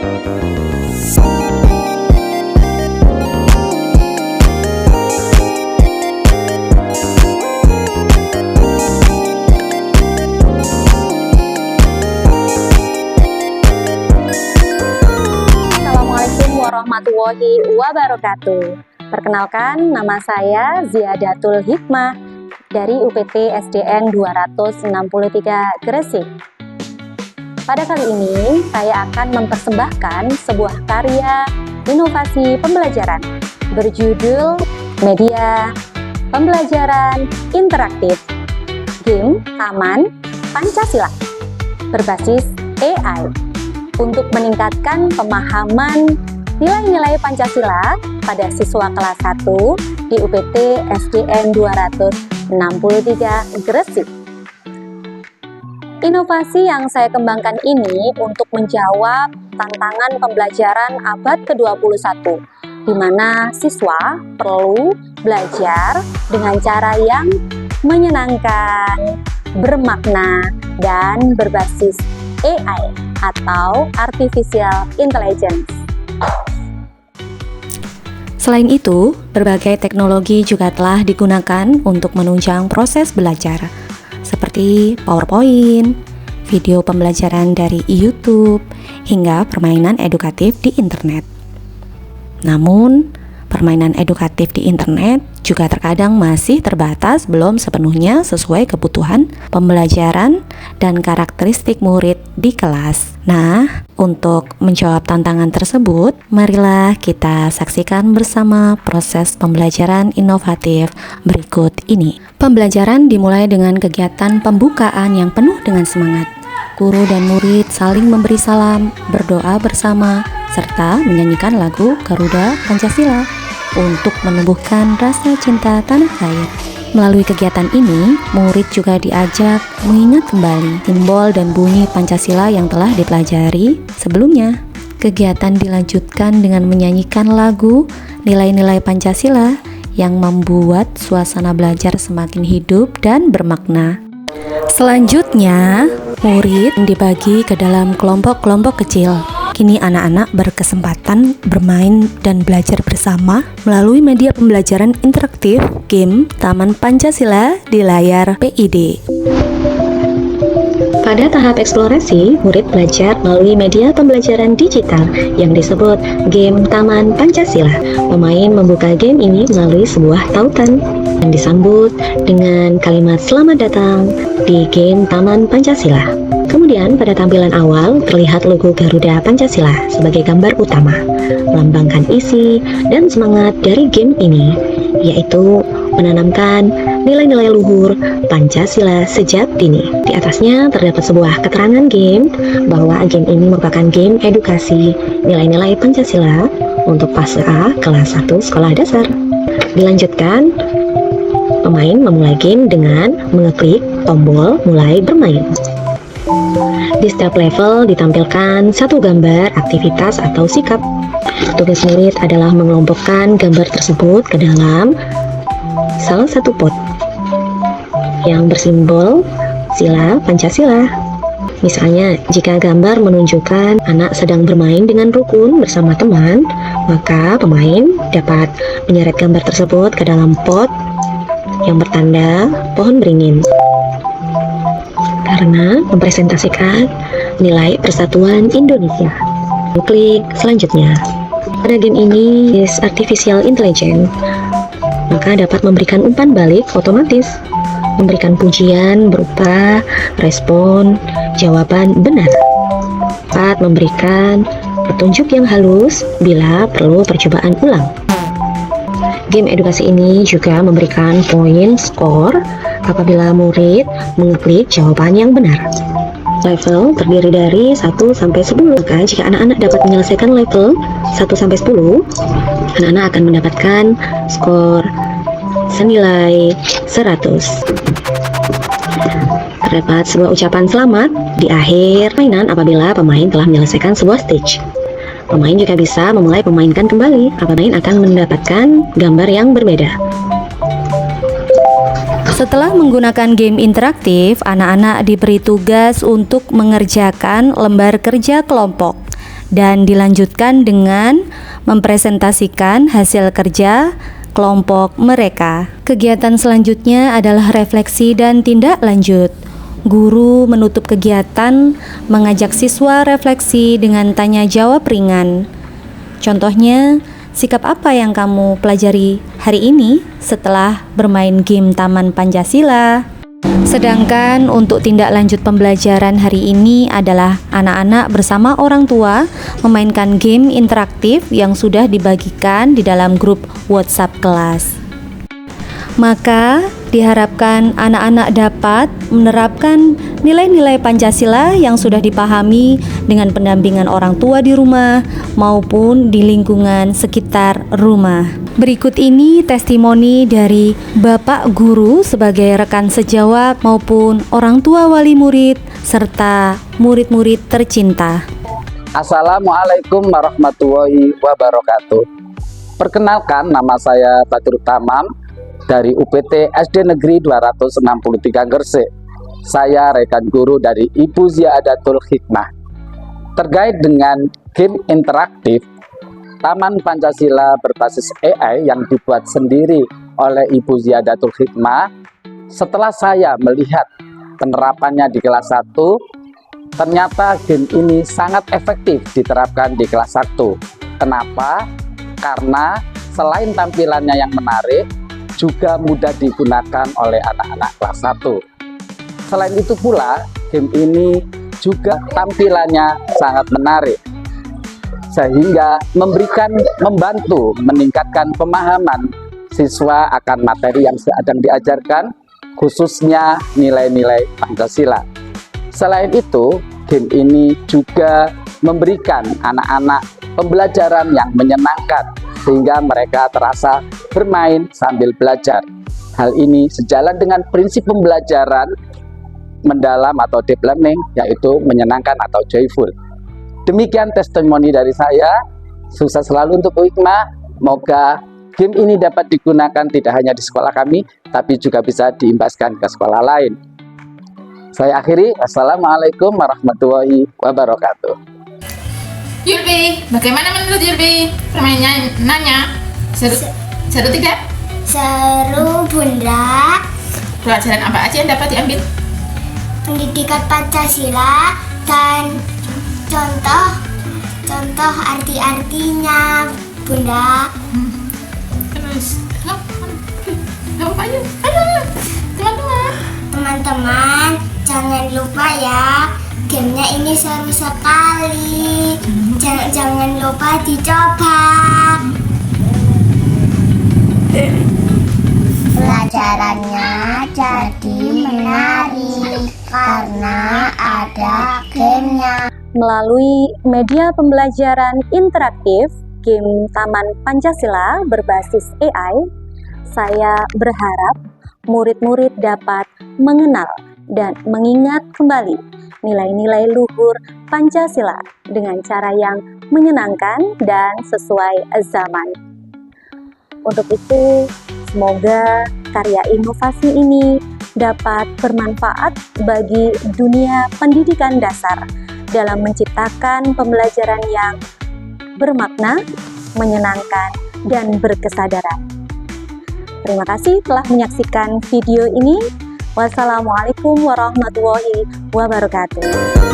Warahmatullahi wabarakatuh. Perkenalkan, nama saya Ziadatul Hikmah dari UPT SDN 263 Gresik. Pada kali ini, saya akan mempersembahkan sebuah karya inovasi pembelajaran berjudul Media Pembelajaran Interaktif Game Taman Pancasila berbasis AI untuk meningkatkan pemahaman nilai-nilai Pancasila pada siswa kelas 1 di UPT SDN 263 Gresik. Inovasi yang saya kembangkan ini untuk menjawab tantangan pembelajaran abad ke-21, di mana siswa perlu belajar dengan cara yang menyenangkan, bermakna, dan berbasis AI atau Artificial Intelligence. Selain itu, berbagai teknologi juga telah digunakan untuk menunjang proses belajar, seperti PowerPoint, video pembelajaran dari YouTube, hingga permainan edukatif di internet. Namun, permainan edukatif di internet juga terkadang masih terbatas, belum sepenuhnya sesuai kebutuhan pembelajaran dan karakteristik murid di kelas. Nah, untuk menjawab tantangan tersebut, marilah kita saksikan bersama proses pembelajaran inovatif berikut ini. Pembelajaran dimulai dengan kegiatan pembukaan yang penuh dengan semangat. Guru dan murid saling memberi salam, berdoa bersama, serta menyanyikan lagu Garuda Pancasila untuk menumbuhkan rasa cinta tanah air. Melalui kegiatan ini, murid juga diajak mengingat kembali simbol dan bunyi Pancasila yang telah dipelajari sebelumnya. Kegiatan dilanjutkan dengan menyanyikan lagu nilai-nilai Pancasila yang membuat suasana belajar semakin hidup dan bermakna. Selanjutnya, murid dibagi ke dalam kelompok-kelompok kecil. Kini anak-anak berkesempatan bermain dan belajar bersama melalui media pembelajaran interaktif game Taman Pancasila di layar PID. Pada tahap eksplorasi, murid belajar melalui media pembelajaran digital yang disebut game Taman Pancasila. Pemain membuka game ini melalui sebuah tautan yang disambut dengan kalimat "Selamat datang di game Taman Pancasila". Kemudian pada tampilan awal terlihat logo Garuda Pancasila sebagai gambar utama, melambangkan isi dan semangat dari game ini, yaitu menanamkan nilai-nilai luhur Pancasila sejak dini. Di atasnya terdapat sebuah keterangan game bahwa game ini merupakan game edukasi nilai-nilai Pancasila untuk fase A kelas 1 sekolah dasar. Dilanjutkan, pemain memulai game dengan mengeklik tombol mulai bermain. Di setiap level ditampilkan satu gambar aktivitas atau sikap. Tugas murid adalah mengelompokkan gambar tersebut ke dalam salah satu pot yang bersimbol sila Pancasila. Misalnya, jika gambar menunjukkan anak sedang bermain dengan rukun bersama teman, maka pemain dapat menyeret gambar tersebut ke dalam pot yang bertanda pohon beringin, karena mempresentasikan nilai persatuan Indonesia. Klik selanjutnya. Pada game ini is Artificial Intelligence, maka dapat memberikan umpan balik otomatis, memberikan pujian berupa respon jawaban benar, dapat memberikan petunjuk yang halus bila perlu percobaan ulang. Game edukasi ini juga memberikan poin skor apabila murid mengeklik jawaban yang benar. Level terdiri dari 1 sampai 10. Maka jika anak-anak dapat menyelesaikan level 1 sampai 10, anak-anak akan mendapatkan skor senilai 100. Terdapat sebuah ucapan selamat di akhir mainan apabila pemain telah menyelesaikan sebuah stage. Pemain juga bisa memulai memainkan kembali apabila pemain akan mendapatkan gambar yang berbeda. Setelah menggunakan game interaktif, anak-anak diberi tugas untuk mengerjakan lembar kerja kelompok dan dilanjutkan dengan mempresentasikan hasil kerja kelompok mereka. Kegiatan selanjutnya adalah refleksi dan tindak lanjut. Guru menutup kegiatan mengajak siswa refleksi dengan tanya jawab ringan. Contohnya, sikap apa yang kamu pelajari hari ini setelah bermain game Taman Pancasila? Sedangkan untuk tindak lanjut pembelajaran hari ini adalah anak-anak bersama orang tua memainkan game interaktif yang sudah dibagikan di dalam grup WhatsApp kelas. Maka diharapkan anak-anak dapat menerapkan nilai-nilai Pancasila yang sudah dipahami dengan pendampingan orang tua di rumah maupun di lingkungan sekitar rumah. Berikut ini testimoni dari Bapak Guru sebagai rekan sejawat maupun orang tua wali murid serta murid-murid tercinta. Assalamualaikum warahmatullahi wabarakatuh. Perkenalkan, nama saya Badrul Tamam dari UPT SD Negeri 263 Gresik. Saya rekan guru dari Ibu Ziadatul Hikmah. Terkait dengan game interaktif Taman Pancasila berbasis AI yang dibuat sendiri oleh Ibu Ziadatul Hikmah, setelah saya melihat penerapannya di kelas 1, ternyata game ini sangat efektif diterapkan di kelas 1. Kenapa? Karena selain tampilannya yang menarik, juga mudah digunakan oleh anak-anak kelas 1. Selain itu pula, game ini juga tampilannya sangat menarik, sehingga membantu meningkatkan pemahaman siswa akan materi yang sedang diajarkan, khususnya nilai-nilai Pancasila. Selain itu, game ini juga memberikan anak-anak pembelajaran yang menyenangkan, sehingga mereka terasa bermain sambil belajar. Hal ini sejalan dengan prinsip pembelajaran mendalam atau deep learning, yaitu menyenangkan atau joyful. Demikian testimoni dari saya. Sukses selalu untuk Bu Hikmah. Semoga game ini dapat digunakan tidak hanya di sekolah kami, tapi juga bisa diimbaskan ke sekolah lain. Saya akhiri. Assalamualaikum warahmatullahi wabarakatuh. Yulbi, bagaimana menurut Yulbi permainannya? Seru tidak? Seru, Bunda. Pelajaran apa aja yang dapat diambil? Pendidikan Pancasila dan contoh arti-artinya, Bunda. Terus, apa yuk? Ayo, teman-teman. Teman-teman, jangan lupa ya, gamenya ini seru sekali. Jangan lupa dicoba. Pelajarannya jadi menarik karena ada gamenya. Melalui media pembelajaran interaktif game Taman Pancasila berbasis AI, saya berharap murid-murid dapat mengenal dan mengingat kembali nilai-nilai luhur Pancasila dengan cara yang menyenangkan dan sesuai zaman. Untuk itu, semoga karya inovasi ini dapat bermanfaat bagi dunia pendidikan dasar dalam menciptakan pembelajaran yang bermakna, menyenangkan, dan berkesadaran. Terima kasih telah menyaksikan video ini. Wassalamualaikum warahmatullahi wabarakatuh.